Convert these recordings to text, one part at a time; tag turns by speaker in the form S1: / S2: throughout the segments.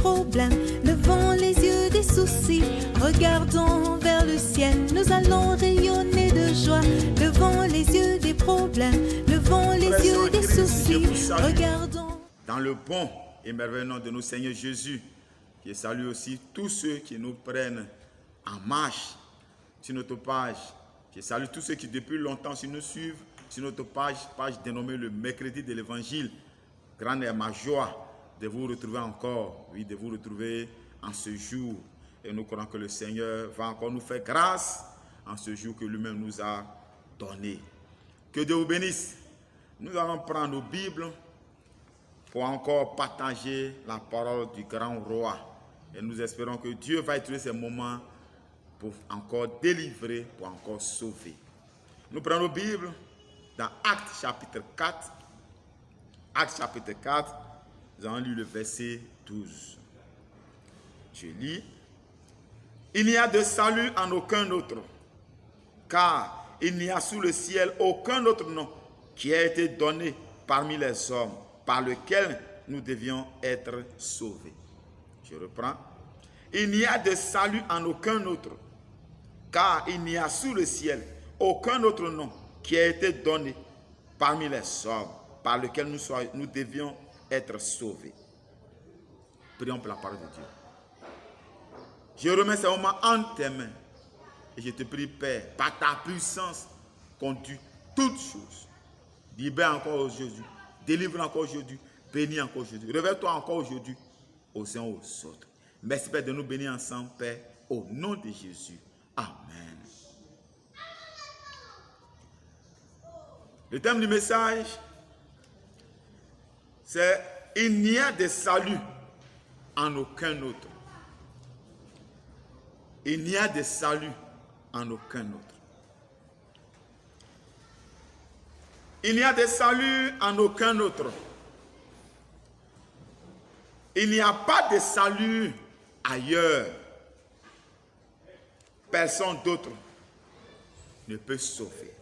S1: problèmes, levons les yeux des soucis, regardons vers le ciel, nous allons rayonner de joie. Levons les yeux des problèmes, levons les yeux des soucis, regardons.
S2: Dans le bon et merveilleux nom de notre Seigneur Jésus, je salue aussi tous ceux qui nous prennent en marche sur notre page. Je salue tous ceux qui depuis longtemps nous suivent sur notre page dénommée le mercredi de l'évangile. Grande est ma joie de vous retrouver encore, oui, de vous retrouver en ce jour. Et nous croyons que le Seigneur va encore nous faire grâce en ce jour que lui-même nous a donné. Que Dieu vous bénisse. Nous allons prendre nos Bibles pour encore partager la parole du grand roi. Et nous espérons que Dieu va utiliser ces moments pour encore délivrer, pour encore sauver. Nous prenons nos Bibles dans Actes chapitre 4. Actes chapitre 4, nous allons lire le verset 12. Je lis. Il n'y a de salut en aucun autre, car il n'y a sous le ciel aucun autre nom qui a été donné parmi les hommes, par lequel nous devions être sauvés. Je reprends. Il n'y a de salut en aucun autre, car il n'y a sous le ciel aucun autre nom qui a été donné parmi les hommes, par lequel nous devions être sauvés. Prions pour la parole de Dieu. Je remets ce moment en tes mains et je te prie, Père, par ta puissance, conduis toutes choses. Libère encore aujourd'hui, délivre encore aujourd'hui, bénis encore aujourd'hui. Révèle-toi encore aujourd'hui aux uns aux autres. Merci, Père, de nous bénir ensemble, Père, au nom de Jésus. Amen. Le thème du message, c'est « Il n'y a de salut en aucun autre ». Il n'y a de salut en aucun autre. Il n'y a de salut en aucun autre. Il n'y a pas de salut ailleurs. Personne d'autre ne peut sauver.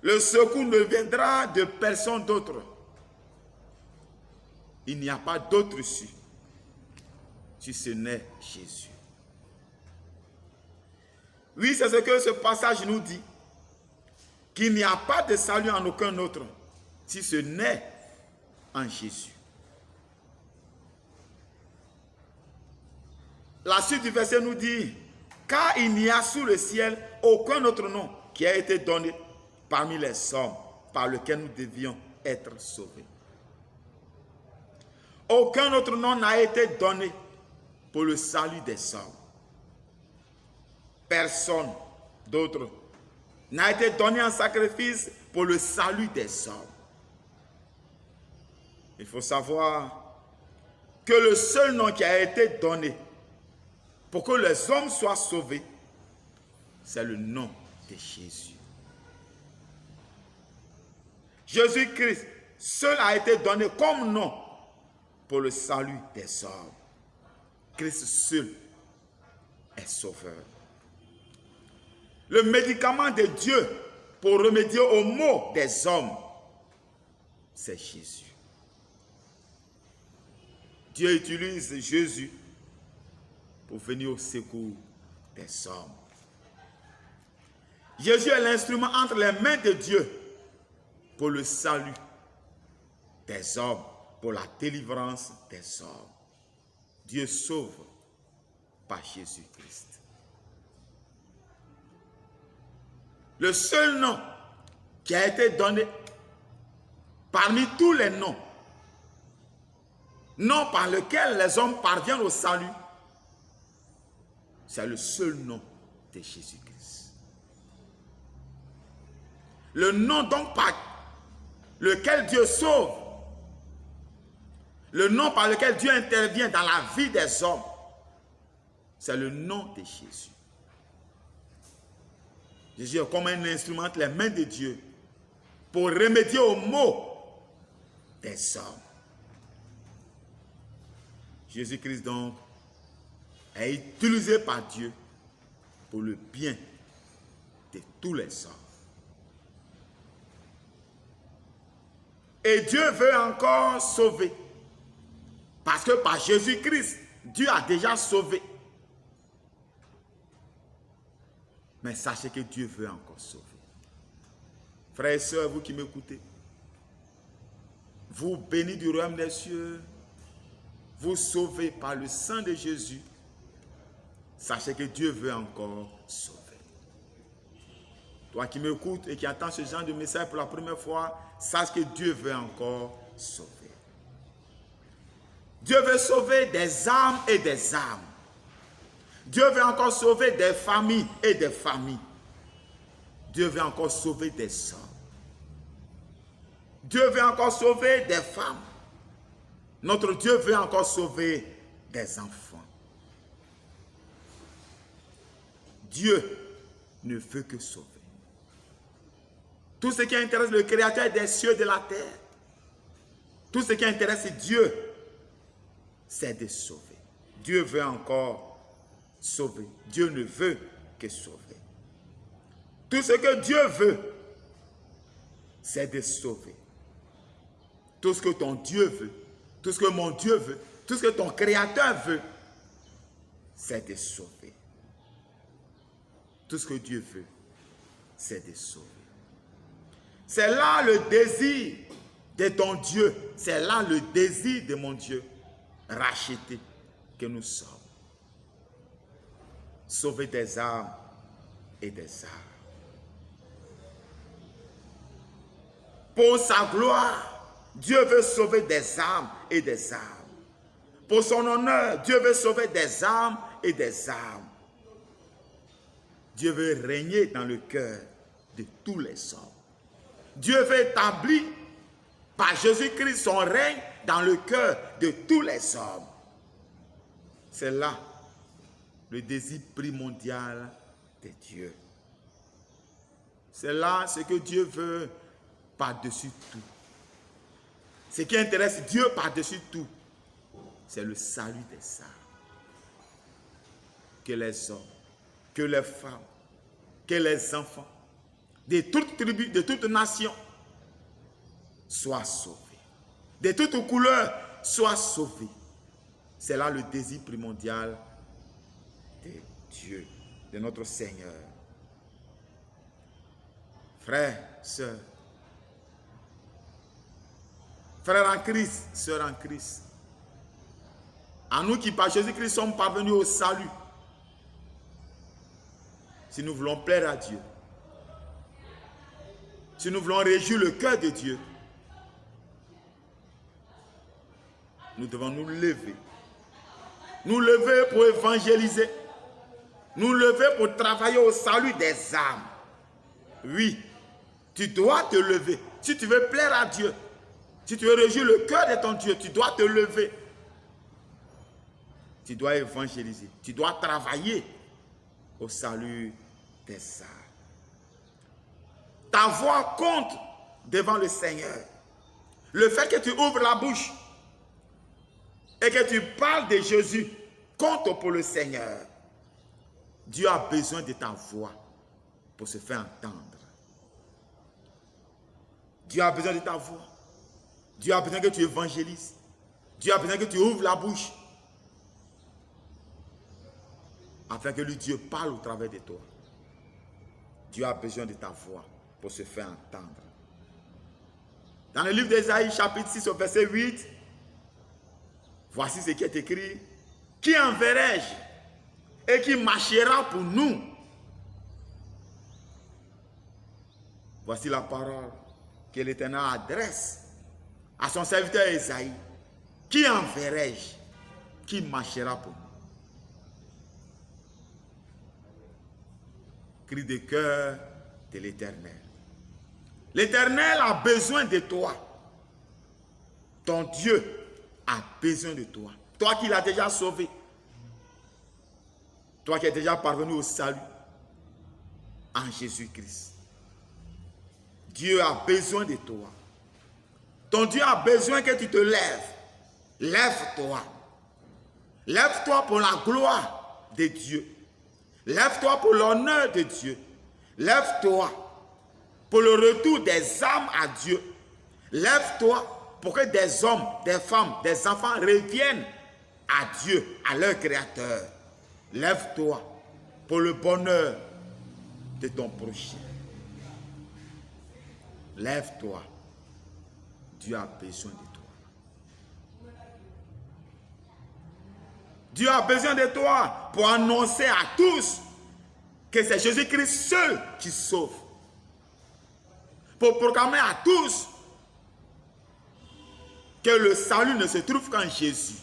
S2: Le secours ne viendra de personne d'autre. Il n'y a pas d'autre issue si ce n'est Jésus. Oui, c'est ce que ce passage nous dit, qu'il n'y a pas de salut en aucun autre si ce n'est en Jésus. La suite du verset nous dit, car il n'y a sous le ciel aucun autre nom qui a été donné parmi les hommes par lequel nous devions être sauvés. Aucun autre nom n'a été donné pour le salut des hommes. Personne d'autre n'a été donné en sacrifice pour le salut des hommes. Il faut savoir que le seul nom qui a été donné pour que les hommes soient sauvés, c'est le nom de Jésus. Jésus-Christ seul a été donné comme nom pour le salut des hommes. Christ seul est sauveur. Le médicament de Dieu pour remédier aux maux des hommes, c'est Jésus. Dieu utilise Jésus pour venir au secours des hommes. Jésus est l'instrument entre les mains de Dieu pour le salut des hommes, pour la délivrance des hommes. Dieu sauve par Jésus-Christ. Le seul nom qui a été donné parmi tous les noms, nom par lequel les hommes parviennent au salut, c'est le seul nom de Jésus-Christ. Le nom donc par lequel Dieu sauve, le nom par lequel Dieu intervient dans la vie des hommes, c'est le nom de Jésus. Jésus est comme un instrument entre les mains de Dieu pour remédier aux maux des hommes. Jésus-Christ donc est utilisé par Dieu pour le bien de tous les hommes. Et Dieu veut encore sauver par Parce que par Jésus-Christ, Dieu a déjà sauvé. Mais sachez que Dieu veut encore sauver. Frères et sœurs, vous qui m'écoutez, vous bénis du royaume des cieux, vous sauvez par le sang de Jésus. Sachez que Dieu veut encore sauver. Toi qui m'écoutes et qui entends ce genre de message pour la première fois, sache que Dieu veut encore sauver. Dieu veut sauver des âmes et des âmes. Dieu veut encore sauver des familles et des familles. Dieu veut encore sauver des hommes. Dieu veut encore sauver des femmes. Notre Dieu veut encore sauver des enfants. Dieu ne veut que sauver. Tout ce qui intéresse le Créateur des cieux et de la terre, tout ce qui intéresse Dieu, c'est de sauver. Dieu veut encore sauver. Dieu ne veut que sauver. Tout ce que Dieu veut, c'est de sauver. Tout ce que ton Dieu veut, tout ce que mon Dieu veut, tout ce que ton Créateur veut, c'est de sauver. Tout ce que Dieu veut, c'est de sauver. C'est là le désir de ton Dieu. C'est là le désir de mon Dieu racheté que nous sommes. Sauver des âmes et des âmes. Pour sa gloire, Dieu veut sauver des âmes et des âmes. Pour son honneur, Dieu veut sauver des âmes et des âmes. Dieu veut régner dans le cœur de tous les hommes. Dieu veut établir par Jésus-Christ son règne dans le cœur de tous les hommes. C'est là le désir primordial de Dieu. C'est là ce que Dieu veut par-dessus tout. Ce qui intéresse Dieu par-dessus tout, c'est le salut des âmes. Que les hommes, que les femmes, que les enfants, de toutes tribus, de toutes nations, soient sauvés. De toutes couleurs, soient sauvés. C'est là le désir primordial de Dieu, de notre Seigneur. Frères, sœurs, frères en Christ, sœurs en Christ, à nous qui par Jésus-Christ sommes parvenus au salut, si nous voulons plaire à Dieu, si nous voulons réjouir le cœur de Dieu, nous devons nous lever. Nous lever pour évangéliser. Nous lever pour travailler au salut des âmes. Oui, tu dois te lever. Si tu veux plaire à Dieu, si tu veux réjouir le cœur de ton Dieu, tu dois te lever. Tu dois évangéliser. Tu dois travailler au salut des âmes. Ta voix compte devant le Seigneur. Le fait que tu ouvres la bouche et que tu parles de Jésus compte pour le Seigneur. Dieu a besoin de ta voix pour se faire entendre. Dieu a besoin de ta voix. Dieu a besoin que tu évangélises. Dieu a besoin que tu ouvres la bouche afin que lui, Dieu parle au travers de toi. Dieu a besoin de ta voix pour se faire entendre. Dans le livre d'Ésaïe, chapitre 6, au verset 8, voici ce qui est écrit. Qui enverrai-je et qui marchera pour nous? Voici la parole que l'Éternel adresse à son serviteur Ésaïe. Qui enverrai-je? Qui marchera pour nous? Cri de cœur de l'Éternel. L'Éternel a besoin de toi. Ton Dieu a besoin de toi. Toi qui l'as déjà sauvé. Toi qui es déjà parvenu au salut en Jésus-Christ. Dieu a besoin de toi. Ton Dieu a besoin que tu te lèves. Lève-toi. Lève-toi pour la gloire de Dieu. Lève-toi pour l'honneur de Dieu. Lève-toi pour le retour des âmes à Dieu. Lève-toi pour que des hommes, des femmes, des enfants reviennent à Dieu, à leur Créateur. Lève-toi pour le bonheur de ton prochain. Lève-toi. Dieu a besoin de toi. Dieu a besoin de toi pour annoncer à tous que c'est Jésus-Christ seul qui sauve. Pour proclamer à tous que le salut ne se trouve qu'en Jésus.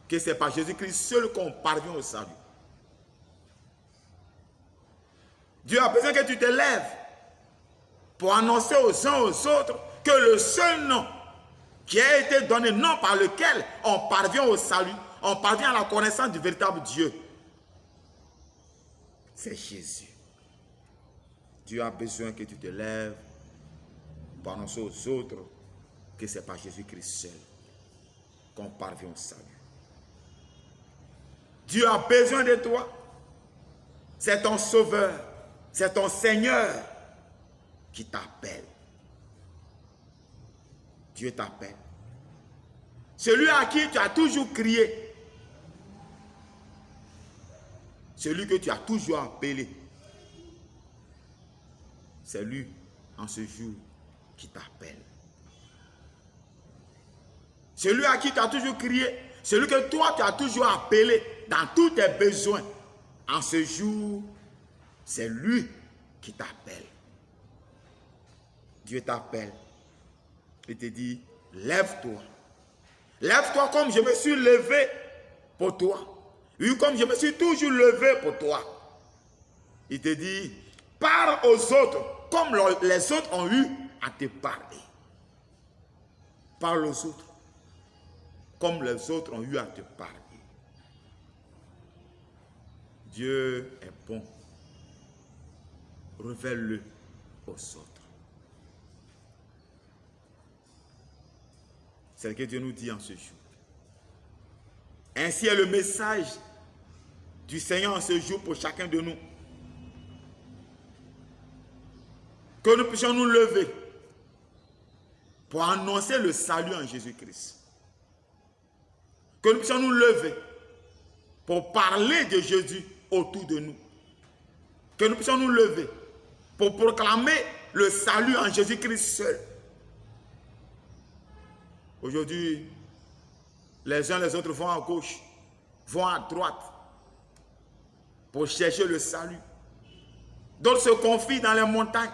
S2: Que c'est par Jésus-Christ seul qu'on parvient au salut. Dieu a besoin que tu te lèves pour annoncer aux uns aux autres que le seul nom qui a été donné, nom par lequel on parvient au salut, on parvient à la connaissance du véritable Dieu, c'est Jésus. Dieu a besoin que tu te lèves pour annoncer aux autres que c'est par Jésus-Christ seul qu'on parvient au salut. Dieu a besoin de toi. C'est ton sauveur, c'est ton Seigneur qui t'appelle. Dieu t'appelle. Celui à qui tu as toujours crié. Celui que tu as toujours appelé. C'est lui, en ce jour, qui t'appelle. Celui à qui tu as toujours crié. Celui que toi, tu as toujours appelé dans tous tes besoins. En ce jour, c'est lui qui t'appelle. Dieu t'appelle. Il te dit, lève-toi. Lève-toi comme je me suis levé pour toi. Oui, comme je me suis toujours levé pour toi. Il te dit, parle aux autres comme les autres ont eu à te parler. Parle aux autres comme les autres ont eu à te parler. Dieu est bon. Révèle-le aux autres. C'est ce que Dieu nous dit en ce jour. Ainsi est le message du Seigneur en ce jour pour chacun de nous. Que nous puissions nous lever pour annoncer le salut en Jésus-Christ. Que nous puissions nous lever pour parler de Jésus autour de nous. Que nous puissions nous lever pour proclamer le salut en Jésus-Christ seul. Aujourd'hui, les uns les autres vont à gauche, vont à droite pour chercher le salut. D'autres se confient dans les montagnes,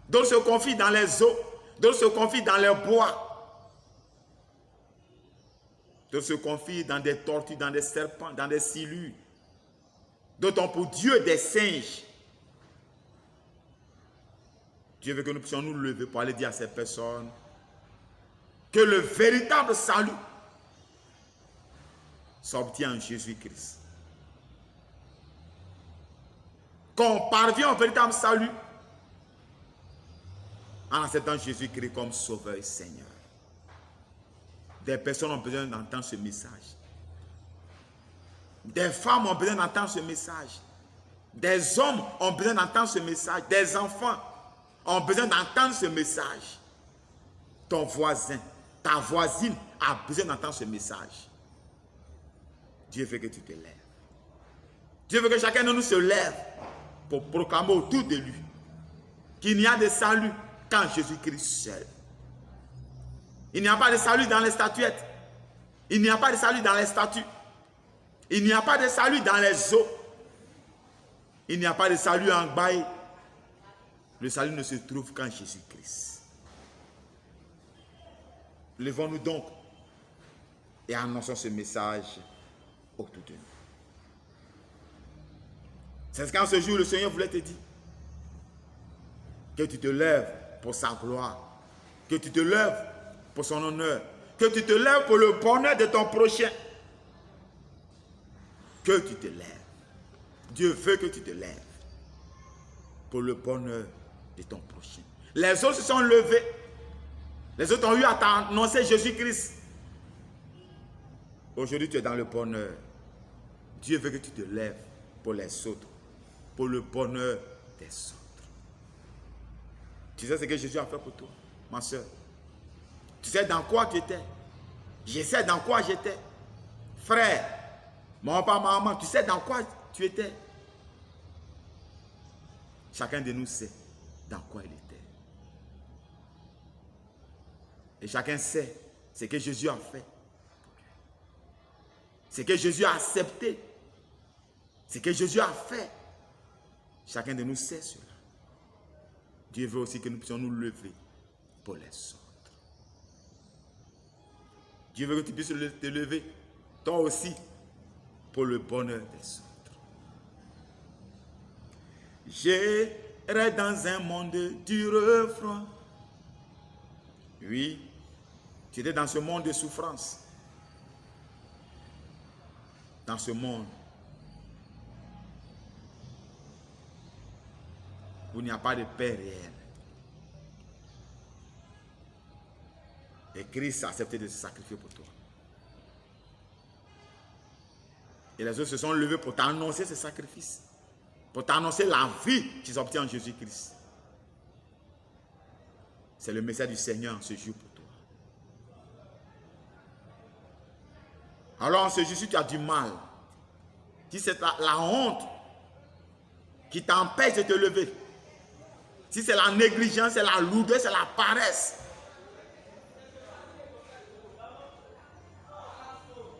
S2: d'autres se confient dans les eaux, d'autres se confient dans les bois. D'autres se confient dans des tortues, dans des serpents, dans des silures. D'autres ont pour Dieu des singes. Dieu veut que nous puissions nous lever pour aller dire à ces personnes que le véritable salut s'obtient en Jésus-Christ. Quand on parvient au véritable salut en acceptant Jésus-Christ comme Sauveur et Seigneur. Des personnes ont besoin d'entendre ce message. Des femmes ont besoin d'entendre ce message. Des hommes ont besoin d'entendre ce message. Des enfants ont besoin d'entendre ce message. Ton voisin, ta voisine a besoin d'entendre ce message. Dieu veut que tu te lèves. Dieu veut que chacun de nous se lève pour proclamer autour de lui qu'il n'y a de salut qu'en Jésus-Christ seul. Il n'y a pas de salut dans les statuettes. Il n'y a pas de salut dans les statues. Il n'y a pas de salut dans les eaux. Il n'y a pas de salut en bail. Le salut ne se trouve qu'en Jésus-Christ. Levons-nous donc et annonçons ce message autour de nous. C'est ce qu'en ce jour le Seigneur voulait te dire. Que tu te lèves pour sa gloire. Que tu te lèves pour son honneur. Que tu te lèves pour le bonheur de ton prochain. Que tu te lèves. Dieu veut que tu te lèves pour le bonheur de ton prochain. Les autres se sont levés. Les autres ont eu à t'annoncer Jésus-Christ. Aujourd'hui, tu es dans le bonheur. Dieu veut que tu te lèves pour les autres, pour le bonheur des autres. Tu sais ce que Jésus a fait pour toi, ma soeur? Tu sais dans quoi tu étais. Je sais dans quoi j'étais. Frère, mon papa, maman, tu sais dans quoi tu étais. Chacun de nous sait dans quoi il était. Et chacun sait ce que Jésus a fait. Ce que Jésus a accepté. Ce que Jésus a fait. Chacun de nous sait cela. Dieu veut aussi que nous puissions nous lever pour les autres. Dieu veut que tu puisses te lever, toi aussi, pour le bonheur des autres. J'irai dans un monde dur, froid. Oui, tu étais dans ce monde de souffrance. Dans ce monde où il n'y a pas de paix réelle. Et Christ a accepté de se sacrifier pour toi. Et les autres se sont levés pour t'annoncer ce sacrifice. Pour t'annoncer la vie qu'ils obtiennent en Jésus-Christ. C'est le message du Seigneur en ce jour pour toi. Alors en ce jour, si tu as du mal, si c'est la honte qui t'empêche de te lever, si c'est la négligence, c'est la lourdeur, c'est la paresse,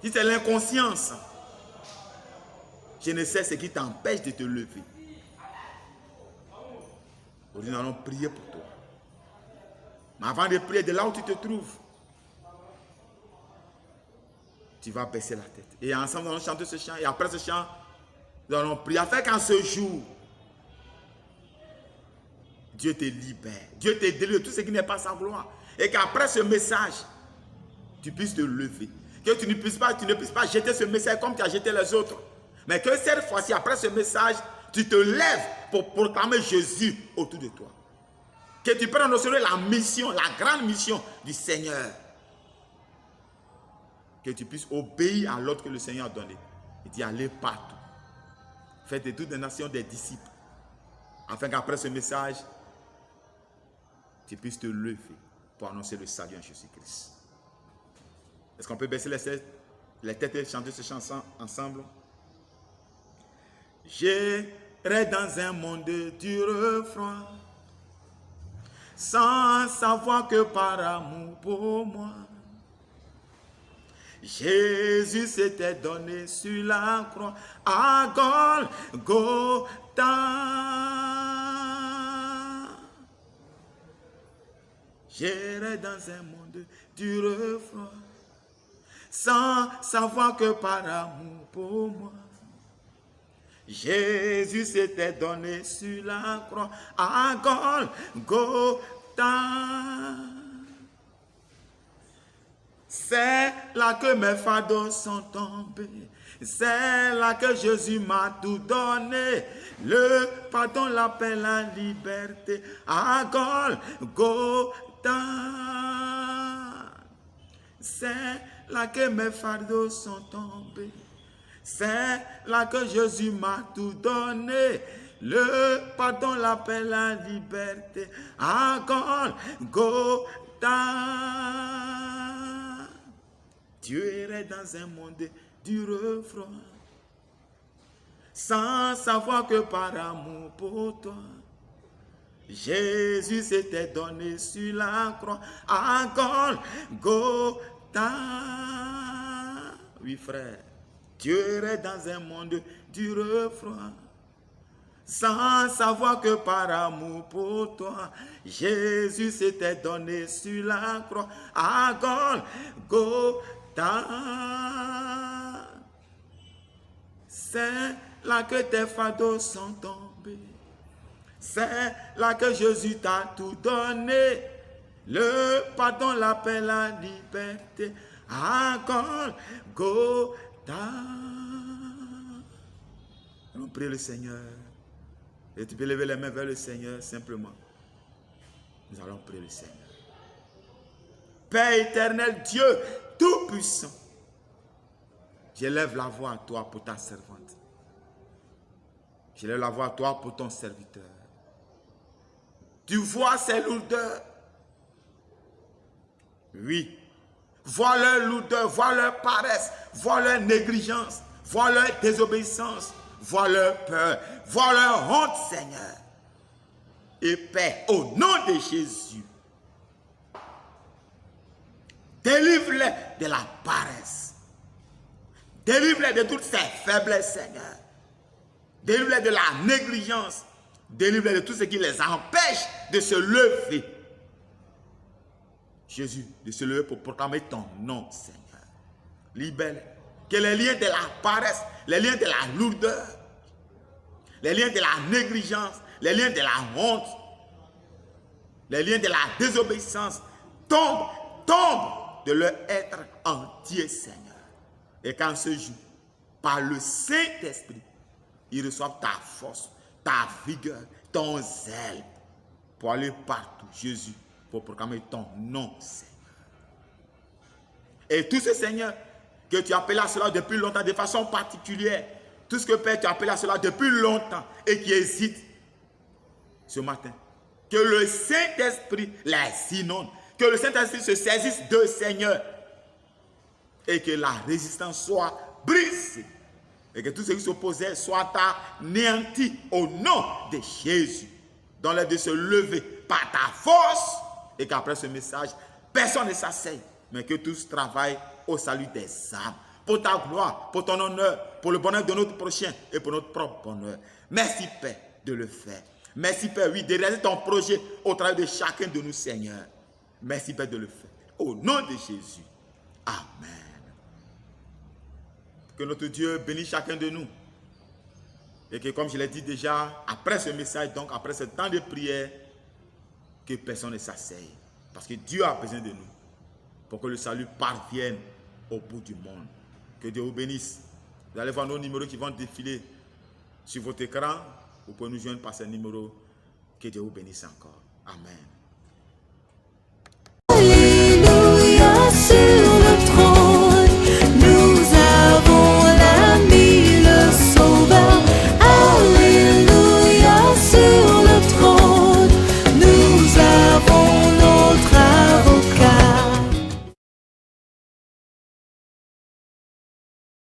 S2: si c'est l'inconscience, je ne sais ce qui t'empêche de te lever. Aujourd'hui, nous allons prier pour toi. Mais avant de prier, de là où tu te trouves, tu vas baisser la tête. Et ensemble, nous allons chanter ce chant. Et après ce chant, nous allons prier. Afin qu'en ce jour, Dieu te libère. Dieu te délivre de tout ce qui n'est pas sa gloire. Et qu'après ce message, tu puisses te lever. Que tu ne puisses pas jeter ce message comme tu as jeté les autres. Mais que cette fois-ci, après ce message, tu te lèves pour proclamer Jésus autour de toi. Que tu prennes au sérieux la mission, la grande mission du Seigneur. Que tu puisses obéir à l'ordre que le Seigneur a donné. Il dit allez partout. Faites de toutes les nations des disciples. Afin qu'après ce message, tu puisses te lever pour annoncer le salut en Jésus-Christ. Est-ce qu'on peut baisser les têtes et chanter ce chant ensemble? J'irai dans un monde dur, froid, sans savoir que par amour pour moi, Jésus s'était donné sur la croix à Golgotha. J'irai dans un monde dur, froid, sans savoir que par amour pour moi, Jésus s'était donné sur la croix à Golgotha. C'est là que mes fardeaux sont tombés. C'est là que Jésus m'a tout donné. Le pardon, la paix, la liberté à Golgotha. C'est là que mes fardeaux sont tombés. C'est là que Jésus m'a tout donné. Le pardon, la paix, la liberté à Golgotha. Dieu irait dans un monde dur, froid, sans savoir que par amour pour toi, Jésus s'était donné sur la croix à Golgotha. Oui, frère. Dieu irait dans un monde dur, froid, sans savoir que par amour pour toi, Jésus s'était donné sur la croix à Golgotha. C'est là que tes fardeaux sont tombés. C'est là que Jésus t'a tout donné. Le pardon, la paix, la liberté à Golgotha. Allons prier le Seigneur. Et tu peux lever les mains vers le Seigneur simplement. Nous allons prier le Seigneur. Père éternel, Dieu tout-puissant, j'élève la voix à toi pour ta servante. J'élève la voix à toi pour ton serviteur. Tu vois ses lourdeurs. Oui. Vois leur lourdeur, vois leur paresse, vois leur négligence, vois leur désobéissance, vois leur peur, vois leur honte, Seigneur. Et Père, au nom de Jésus, délivre-les de la paresse. Délivre-les de toutes ces faiblesses, Seigneur. Délivre-les de la négligence. Délivre-les de tout ce qui les empêche de se lever. Jésus, de se lever pour proclamer ton nom, Seigneur. Libère-les. Que les liens de la paresse, les liens de la lourdeur, les liens de la négligence, les liens de la honte, les liens de la désobéissance tombent de leur être entier, Seigneur. Et quand ce jour, par le Saint-Esprit, ils reçoivent ta force, ta vigueur, ton zèle pour aller partout, Jésus, pour proclamer ton nom, Seigneur. Et tout ce, Seigneur, que tu appelles à cela depuis longtemps, de façon particulière, tout ce que Père, tu appelles à cela depuis longtemps et qui hésite ce matin, que le Saint-Esprit les inonde, que le Saint-Esprit se saisisse d'eux, Seigneur, et que la résistance soit brisée, et que tout ce qui s'opposait soit anéanti au nom de Jésus. Donne-leur de se lever par ta force, et qu'après ce message, personne ne s'asseye, mais que tous travaillent au salut des âmes, pour ta gloire, pour ton honneur, pour le bonheur de notre prochain et pour notre propre bonheur. Merci, Père, de le faire. Merci, Père, oui, de réaliser ton projet au travers de chacun de nous, Seigneur. Merci, Père, de le faire. Au nom de Jésus. Amen. Que notre Dieu bénisse chacun de nous. Et que, comme je l'ai dit déjà, après ce message, donc après ce temps de prière, que personne ne s'asseye. Parce que Dieu a besoin de nous pour que le salut parvienne au bout du monde. Que Dieu vous bénisse. Vous allez voir nos numéros qui vont défiler sur votre écran. Vous pouvez nous joindre par ces numéros. Que Dieu vous bénisse encore. Amen.
S1: Alléluia.